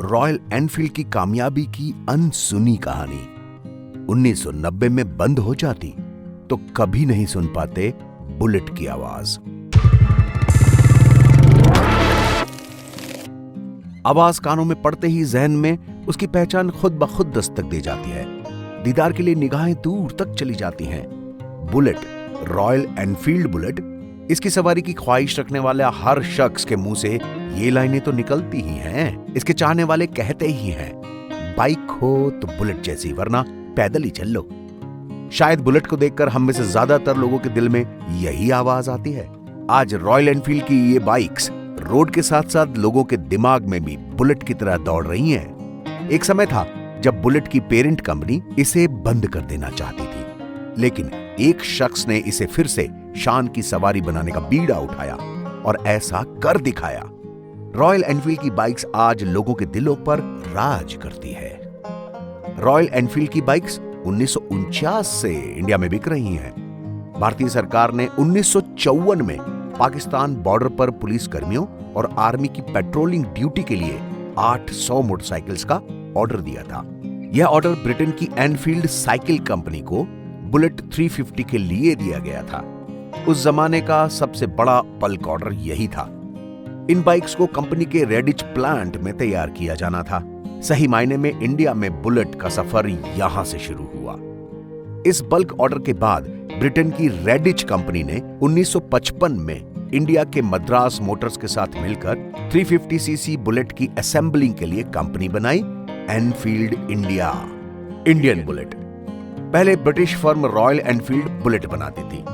Royal Enfield की कामयाबी की अनसुनी कहानी 1990 में बंद हो जाती तो कभी नहीं सुन पाते बुलेट की आवाज। आवाज कानों में पड़ते ही जहन में उसकी पहचान खुद ब खुद दस्तक दे जाती है। दीदार के लिए निगाहें दूर तक चली जाती हैं। बुलेट, रॉयल एनफील्ड बुलेट, इसकी सवारी की ख्वाहिश रखने वाला हर शख्स के मुंह से ये लाइनें तो निकलती ही हैं। इसके चाहने वाले कहते ही हैं, बाइक हो तो बुलेट जैसी, वरना पैदल ही चल लो। शायद बुलेट को देखकर हम में से ज्यादातर लोगों के दिल में यही आवाज आती है। आज रॉयल एनफील्ड की ये बाइक्स रोड के साथ साथ लोगों के दिमाग में भी बुलेट की तरह दौड़ रही हैं। एक समय था जब बुलेट की पेरेंट कंपनी इसे बंद कर देना चाहती थी, लेकिन एक शख्स ने इसे फिर से शान की सवारी बनाने का बीड़ा उठाया और ऐसा कर दिखाया। रॉयल एनफील्ड की बाइक्स आज लोगों के दिलों पर राज करती है। रॉयल एनफील्ड की बाइक्स 1949 से इंडिया में बिक रही हैं। भारतीय सरकार ने 1954 में पाकिस्तान बॉर्डर पर पुलिस कर्मियों और आर्मी की पेट्रोलिंग ड्यूटी के लिए 800 मोटरसाइकिल्स का ऑर्डर दिया था। यह ऑर्डर ब्रिटेन की एनफील्ड साइकिल कंपनी को बुलेट 350 के लिए दिया गया था। उस जमाने का सबसे बड़ा बल्क ऑर्डर यही था। इन बाइक्स को कंपनी के रेडिच प्लांट में तैयार किया जाना था। सही मायने में इंडिया में बुलेट का सफर यहां से शुरू हुआ। इस बल्क ऑर्डर के बाद ब्रिटेन की रेडिच कंपनी ने 1955 में इंडिया के मद्रास मोटर्स के साथ मिलकर 350 सीसी बुलेट की असेंबलिंग के लिए कंपनी बनाई, एनफील्ड इंडिया, इंडियन बुलेट। पहले British firm royal Enfield bullet बनाती थी।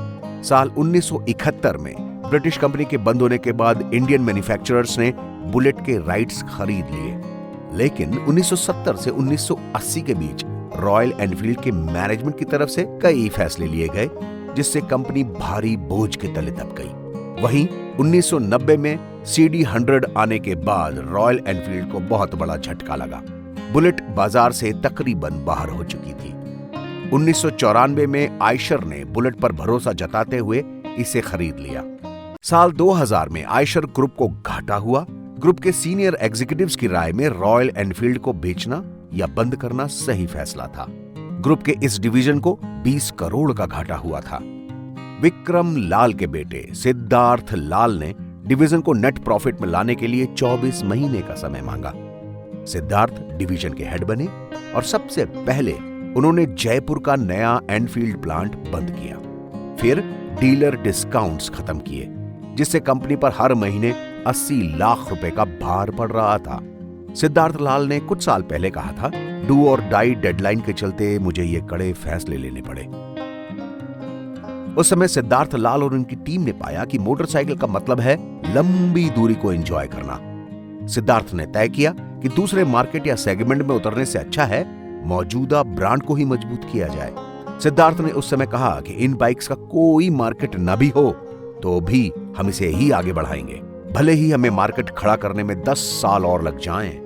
साल 1971 में ब्रिटिश कंपनी के बंद होने के बाद इंडियन मैन्युफैक्चरर्स ने बुलेट के राइट्स खरीद लिए, लेकिन 1970 से 1980 के बीच रॉयल एनफील्ड के मैनेजमेंट की तरफ से कई फैसले लिए गए, जिससे कंपनी भारी बोझ के तले दब गई। वहीं 1990 में CD100 आने के बाद रॉयल एनफील्ड को बहुत बड़ा झटका लगा। बुलेट बाजार से तकरीबन बाहर हो चुकी थी। 1994 में आयशर ने बुलेट पर भरोसा जताते हुए इसे खरीद लिया। साल 2000 में आयशर ग्रुप को घाटा हुआ। ग्रुप के सीनियर एग्जीक्यूटिव्स की राय में रॉयल एनफील्ड को बेचना या बंद करना सही फैसला था। ग्रुप के इस डिवीजन को 20 करोड़ का घाटा हुआ था। विक्रम लाल के बेटे सिद्धार्थ लाल ने डिवीजन को नेट प्रॉफिट में लाने के लिए 24 महीने का समय मांगा। सिद्धार्थ डिवीजन के हेड बने और सबसे पहले उन्होंने जयपुर का नया एनफील्ड प्लांट बंद किया। फिर डीलर डिस्काउंट्स खत्म किए, जिससे कंपनी पर हर महीने 80 लाख रुपए का भार पड़ रहा था। सिद्धार्थ लाल ने कुछ साल पहले कहा था, डू और डाई डेडलाइन के चलते मुझे ये कड़े फैसले लेने पड़े। उस समय सिद्धार्थ लाल और उनकी टीम ने पाया कि मोटरसाइकिल का मतलब है लंबी दूरी को एंजॉय करना। सिद्धार्थ ने तय किया कि दूसरे मार्केट या सेगमेंट में उतरने से अच्छा है मौजूदा ब्रांड को ही मजबूत किया जाए। सिद्धार्थ ने उस समय कहा कि इन बाइक्स का कोई मार्केट न भी हो तो भी हम इसे ही आगे बढ़ाएंगे, भले ही हमें मार्केट खड़ा करने में 10 साल और लग जाएं।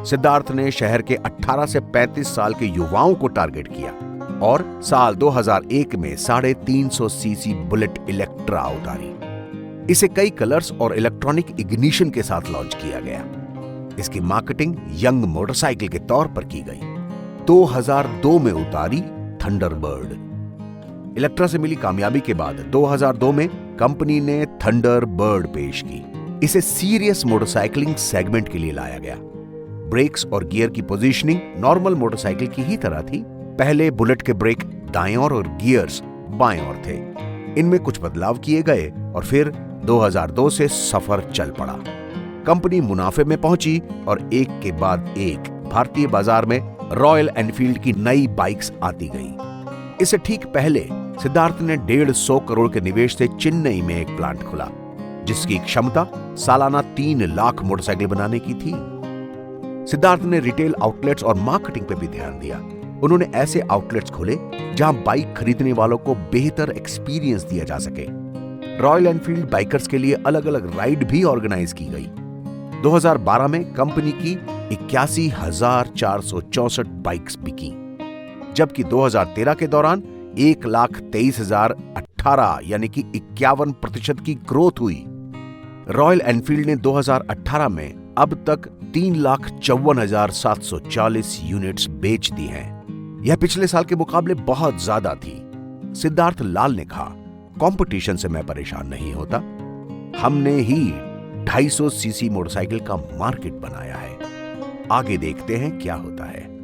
सिद्धार्थ ने शहर के 18 से 35 साल के युवाओं को टारगेट किया और साल 2001 में 350 सीसी बुलेट इलेक्ट्रा उतारी। इसे कई कलर्स और इलेक्ट्रॉनिक इग्निशन के साथ लॉन्च किया गया। इसकी मार्केटिंग यंग मोटरसाइकिल के तौर पर की गई। 2002 में उतारी थंडरबर्ड। इलेक्ट्रा से मिली कामयाबी के बाद 2002 में कंपनी ने थंडरबर्ड पेश की। इसे सीरियस मोटरसाइकिलिंग सेगमेंट के लिए लाया गया। ब्रेक्स और गियर की पोजीशनिंग नॉर्मल मोटरसाइकिल की ही तरह थी। पहले बुलेट के ब्रेक दाएं ओर और गियर्स बाएं ओर थे। इनमें कुछ बदलाव किए गए और फिर 2002 से सफर चल पड़ा। कंपनी मुनाफे में पहुंची और एक के बाद एक भारतीय बाजार में रॉयल एनफील्ड की नई बाइक्स आती गईं। इससे ठीक पहले सिद्धार्थ ने 150 करोड़ के निवेश से चेन्नई में एक प्लांट खुला, जिसकी क्षमता सालाना 3 लाख मोटरसाइकिल बनाने की थी। सिद्धार्थ ने रिटेल आउटलेट्स और मार्केटिंग पर भी ध्यान दिया। उन्होंने ऐसे आउटलेट्स खोले जहां बाइक खरीदने वालों को बेहतर एक्सपीरियंस दिया जा सके। रॉयल एनफील्ड बाइकर्स के लिए अलग अलग राइड भी ऑर्गेनाइज की गई। 2012 में कंपनी की 81,464 बाइक्स बिकी, जबकि 2013 के दौरान 1,23,018 यानी कि 51% की ग्रोथ हुई। रॉयल एनफील्ड ने 2018 में अब तक 3,54,740 यूनिट्स बेच दी हैं। यह पिछले साल के मुकाबले बहुत ज्यादा थी। सिद्धार्थ लाल ने कहा, कंपटीशन से मैं परेशान नहीं होता। हमने ही 250 सीसी मोटरसाइकिल का मार्केट बनाया है। आगे देखते हैं क्या होता है।